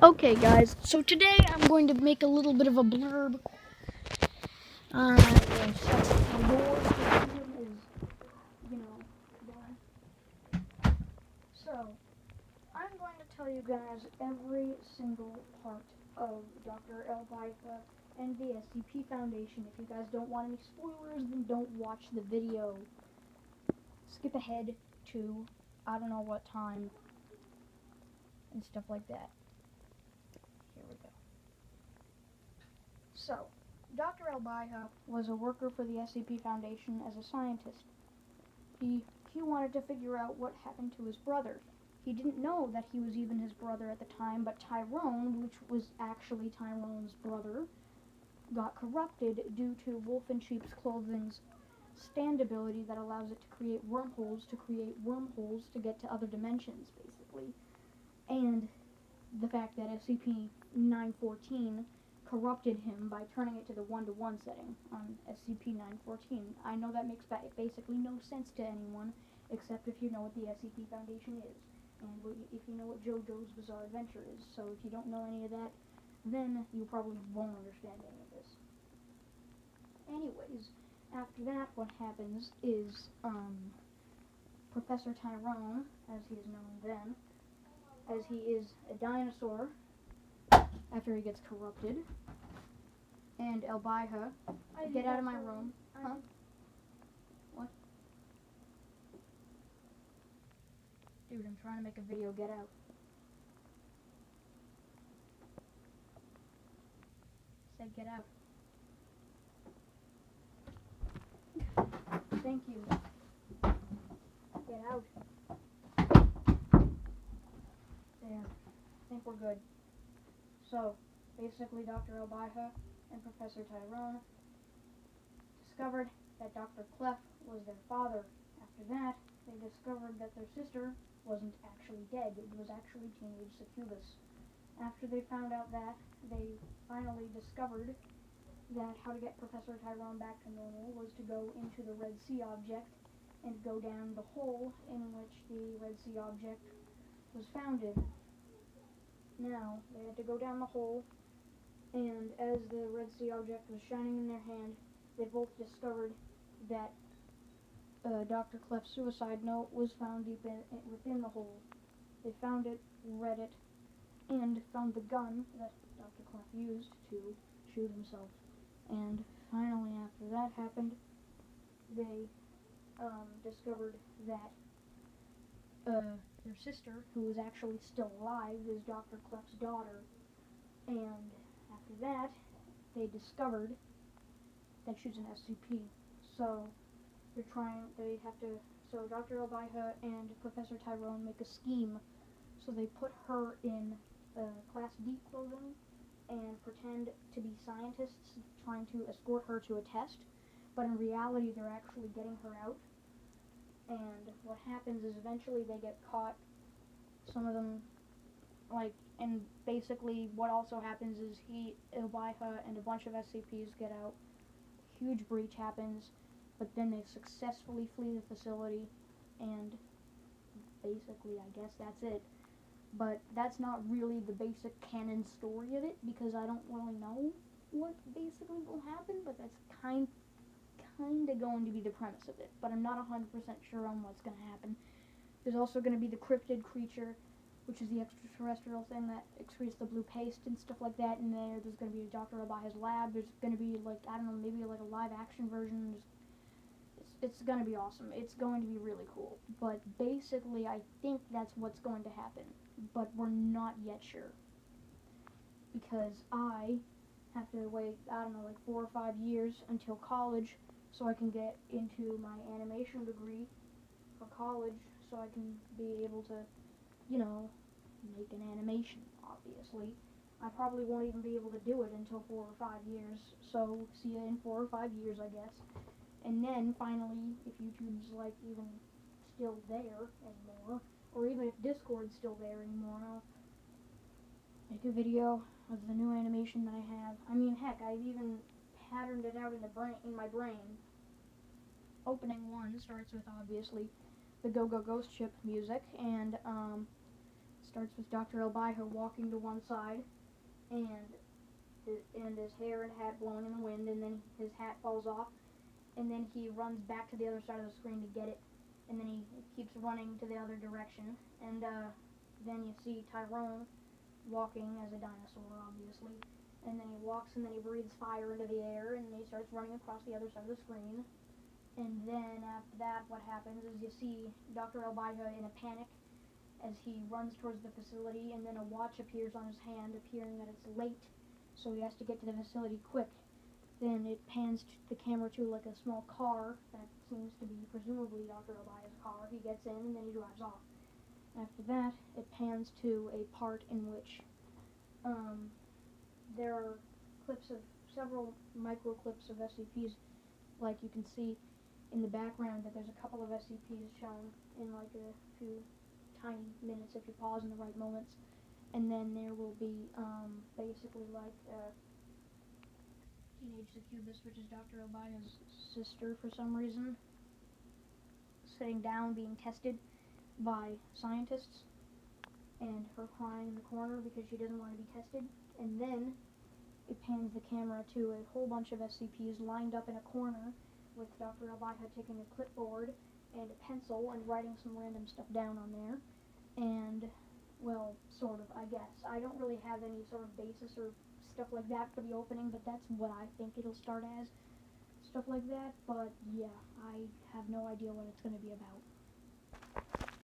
Okay, guys, so today I'm going to make a little bit of a blurb on the doors is, done. So, I'm going to tell you guys every single part of Dr. Elbaitha and the SCP Foundation. If you guys don't want any spoilers, then don't watch the video. Skip ahead to I don't know what time and stuff like that. Here we go. So, Dr. Elbaitha was a worker for the SCP Foundation as a scientist. He wanted to figure out what happened to his brother. He didn't know that he was even his brother at the time, but Tyrone, which was actually Tyrone's brother, got corrupted due to Wolf in Sheep's Clothing's stand ability that allows it to create wormholes to get to other dimensions, basically. And the fact that SCP-914 corrupted him by turning it to the 1-to-1 setting on SCP-914. I know that makes basically no sense to anyone, except if you know what the SCP Foundation is, and if you know what JoJo's Bizarre Adventure is. So if you don't know any of that, then you probably won't understand any of this. Anyways, after that, what happens is, Professor Tyrone, as he is known then, as he is a dinosaur after he gets corrupted, and Elbaitha, get out of my room. Huh? What? Dude, I'm trying to make a video. Get out. I said get out. Thank you. Get out. There. I think we're good. So, basically Dr. Elbaitha and Professor Tyrone discovered that Dr. Clef was their father. After that, they discovered that their sister wasn't actually dead. It was actually teenage Succubus. After they found out that, they finally discovered that how to get Professor Tyrone back to normal was to go into the Red Sea object and go down the hole in which the Red Sea object was founded. Now, they had to go down the hole, and as the Red Sea object was shining in their hand, they both discovered that Dr. Clef's suicide note was found deep within the hole. They found it, read it, and found the gun that Dr. Clef used to shoot himself. And finally, after that happened, they discovered that their sister, who was actually still alive, is Dr. Clef's daughter. And after that, they discovered that she's an SCP. So so Dr. Elbaitha and Professor Tyrone make a scheme. So they put her in Class D clothing and pretend to be scientists trying to escort her to a test, but in reality they're actually getting her out. And what happens is eventually they get caught. Some of them, and basically what also happens is Elbaitha and a bunch of SCPs get out. Huge breach happens, but then they successfully flee the facility, and basically I guess that's it. But that's not really the basic canon story of it, because I don't really know what basically will happen, but that's kind of going to be the premise of it. But I'm not 100% sure on what's going to happen. There's also going to be the cryptid creature, which is the extraterrestrial thing that excretes the blue paste and stuff like that in there. There's going to be Dr. Elbaitha's lab. There's going to be, I don't know, maybe like a live action version. It's going to be awesome. It's going to be really cool. But basically, I think that's what's going to happen. But we're not yet sure. Because I have to wait, I don't know, 4 or 5 years until college so I can get into my animation degree for college so I can be able to, make an animation, obviously. I probably won't even be able to do it until 4 or 5 years, so see you in 4 or 5 years, I guess. And then, finally, if YouTube's, even still there anymore, or even if Discord's still there anymore, I'll make a video of the new animation that I have. I mean, heck, I've even patterned it out in my brain. Opening 1 starts with, obviously, the Go Go Ghost Ship music, and, starts with Dr. Elbaiho walking to one side, and his hair and hat blowing in the wind, and then his hat falls off, and then he runs back to the other side of the screen to get it, and then he keeps running to the other direction, and then you see Tyrone walking as a dinosaur, obviously, and then he walks and then he breathes fire into the air, and then he starts running across the other side of the screen, and then after that what happens is you see Dr. Elbaiho in a panic as he runs towards the facility, and then a watch appears on his hand, appearing that it's late, so he has to get to the facility quick. Then it pans the camera to like a small car that seems to be presumably Dr. Elbaiho's car. He gets in and then he drives off. After that, it pans to a part in which there are clips of several micro clips of SCPs. Like you can see in the background that there's a couple of SCPs shown in like a few tiny minutes if you pause in the right moments. And then there will be basically like Teenage Succubus, which is Dr. Elbaiho's sister for some reason, sitting down being tested by scientists, and her crying in the corner because she doesn't want to be tested. And then it pans the camera to a whole bunch of SCPs lined up in a corner with Dr. Elbaiho taking a clipboard and a pencil and writing some random stuff down on there. And, well, sort of, I guess. I don't really have any sort of basis or stuff like that for the opening, but that's what I think it'll start as. Stuff like that, but yeah, I have no idea what it's going to be about.